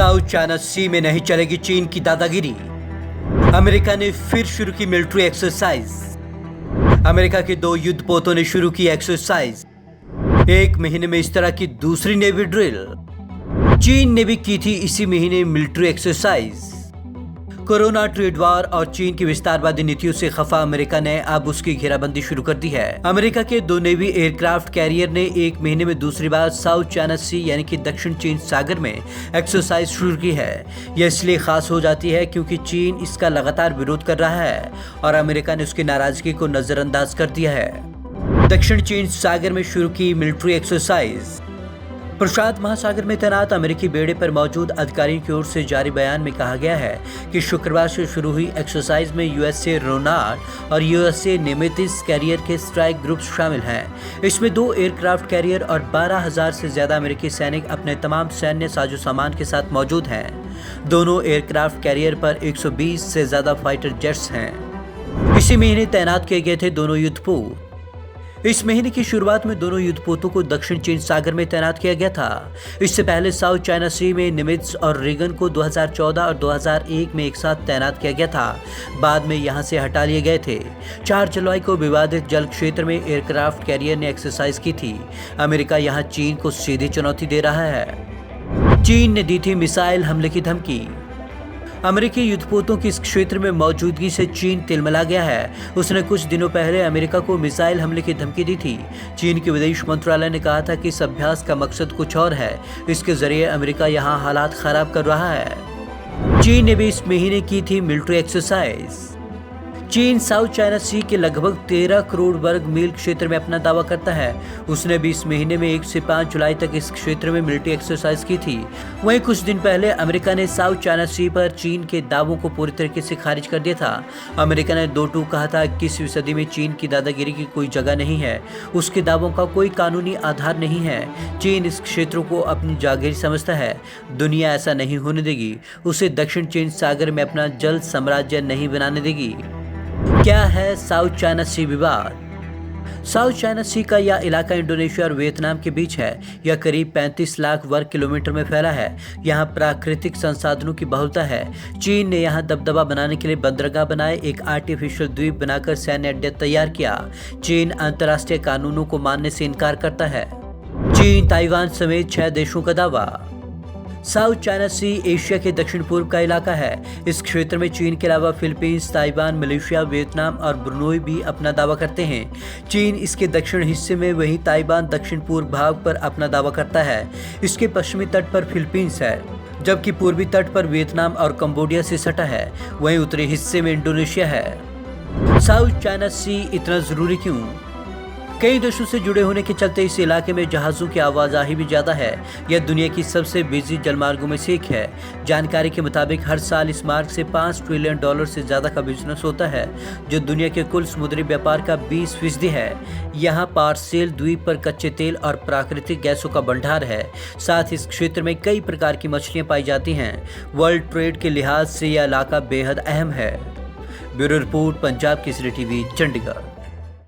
South China सी में नहीं चलेगी चीन की दादागिरी। अमेरिका ने फिर शुरू की मिलिट्री एक्सरसाइज। अमेरिका के 2 युद्धपोतों ने शुरू की एक्सरसाइज। 1 महीने में इस तरह की दूसरी नेवी ड्रिल। चीन ने भी की थी इसी महीने military exercise. Corona, trade war और चीन की विस्तारवादी नीतियों से खफा अमेरिका ने अब उसकी घेराबंदी शुरू कर दी है। अमेरिका के 2 नेवी एयरक्राफ्ट कैरियर ने 1 महीने में दूसरी बार साउथ चाइना सी यानी कि दक्षिण चीन सागर में एक्सरसाइज शुरू की है। यह इसलिए खास हो जाती है क्योंकि चीन इसका लगातार विरोध कर रहा है और अमेरिका ने उसकी नाराजगी को नजरअंदाज कर दिया है। दक्षिण चीन सागर में शुरू की मिलिट्री एक्सरसाइज। प्रशांत महासागर में तैनात अमेरिकी बेड़े पर मौजूद अधिकारियों की ओर से जारी बयान में कहा गया है कि शुक्रवार से शुरू हुई एक्सरसाइज में यूएसए रोनाल्ड और यूएसए निमित्ज कैरियर के स्ट्राइक ग्रुप शामिल हैं। इसमें 2 एयरक्राफ्ट कैरियर और 12,000 से ज्यादा अमेरिकी सैनिक अपने तमाम सैन्य साजो सामान के साथ मौजूद हैं। दोनों एयरक्राफ्ट कैरियर पर 120 से ज्यादा फाइटर जेट्स हैं। इसी महीने तैनात किए गए थे दोनों युद्धपोत। इस महीने की शुरुआत में दोनों युद्धपोतों को दक्षिण चीन सागर में तैनात किया गया था। इससे पहले साउथ चाइना सी में निमित्ज और रीगन को 2014 और 2001 में एक साथ तैनात किया गया था। बाद में यहां से हटा लिए गए थे। 4 जुलाई को विवादित जल क्षेत्र में एयरक्राफ्ट कैरियर ने एक्सरसाइज की थी। अमेरिका यहां चीन को सीधी चुनौती दे रहा है। चीन ने दी थी मिसाइल हमले की धमकी। अमेरिकी युद्धपोतों की इस क्षेत्र में मौजूदगी से चीन तिलमिला गया है। उसने कुछ दिनों पहले अमेरिका को मिसाइल हमले की धमकी दी थी। चीन के विदेश मंत्रालय ने कहा था कि इस अभ्यास का मकसद कुछ और है। इसके जरिए अमेरिका यहां हालात खराब कर रहा है। चीन ने भी इस महीने की थी मिलिट्री एक्सरसाइज। चीन साउथ चाइना सी के लगभग 13 करोड़ वर्ग मील क्षेत्र में अपना दावा करता है। उसने भी इस महीने में 1 से 5 जुलाई तक इस क्षेत्र में मिलिट्री एक्सरसाइज की थी। वहीं कुछ दिन पहले अमेरिका ने साउथ चाइना सी पर चीन के दावों को पूरी तरीके से खारिज कर दिया था। अमेरिका ने 2 टूक कहा था 21वीं सदी में चीन की दादागिरी की कोई जगह नहीं है। उसके दावों का कोई कानूनी आधार नहीं है। चीन इस क्षेत्रों को अपनी जागीर समझता है। दुनिया ऐसा नहीं होने देगी। उसे दक्षिण चीन सागर में अपना जल साम्राज्य नहीं बनाने देगी। क्या है साउथ चाइना सी विवाद? साउथ चाइना सी का यह इलाका इंडोनेशिया और वियतनाम के बीच है। यह करीब 35 लाख वर्ग किलोमीटर में फैला है। यहाँ प्राकृतिक संसाधनों की बहुलता है। चीन ने यहाँ दबदबा बनाने के लिए बंदरगाह बनाए, एक आर्टिफिशियल द्वीप बनाकर सैन्य अड्डा तैयार किया। चीन अंतर्राष्ट्रीय कानूनों को मानने से इनकार करता है। चीन, ताइवान समेत 6 देशों का दावा। साउथ चाइना सी एशिया के दक्षिण पूर्व का इलाका है। इस क्षेत्र में चीन के अलावा फिलीपींस, ताइवान, मलेशिया, वियतनाम और ब्रुनोई भी अपना दावा करते हैं। चीन इसके दक्षिण हिस्से में, वहीं ताइवान दक्षिण पूर्व भाग पर अपना दावा करता है। इसके पश्चिमी तट पर फिलीपींस है, जबकि पूर्वी तट पर वियतनाम और कंबोडिया से सटा है। वहीं उत्तरी हिस्से में इंडोनेशिया है। साउथ चाइना सी इतना जरूरी क्यों? कई देशों से जुड़े होने के चलते इस इलाके में जहाज़ों की आवाजाही भी ज़्यादा है। यह दुनिया की सबसे बिजी जलमार्गों में से एक है। जानकारी के मुताबिक हर साल इस मार्ग से $5 ट्रिलियन से ज़्यादा का बिजनेस होता है, जो दुनिया के कुल समुद्री व्यापार का 20% है। यहाँ पार्सेल द्वीप पर कच्चे तेल और प्राकृतिक गैसों का भंडार है। साथ ही इस क्षेत्र में कई प्रकार की मछलियाँ पाई जाती हैं। वर्ल्ड ट्रेड के लिहाज से यह इलाका बेहद अहम है। Bureau report, Punjab Kesari TV, Chandigarh.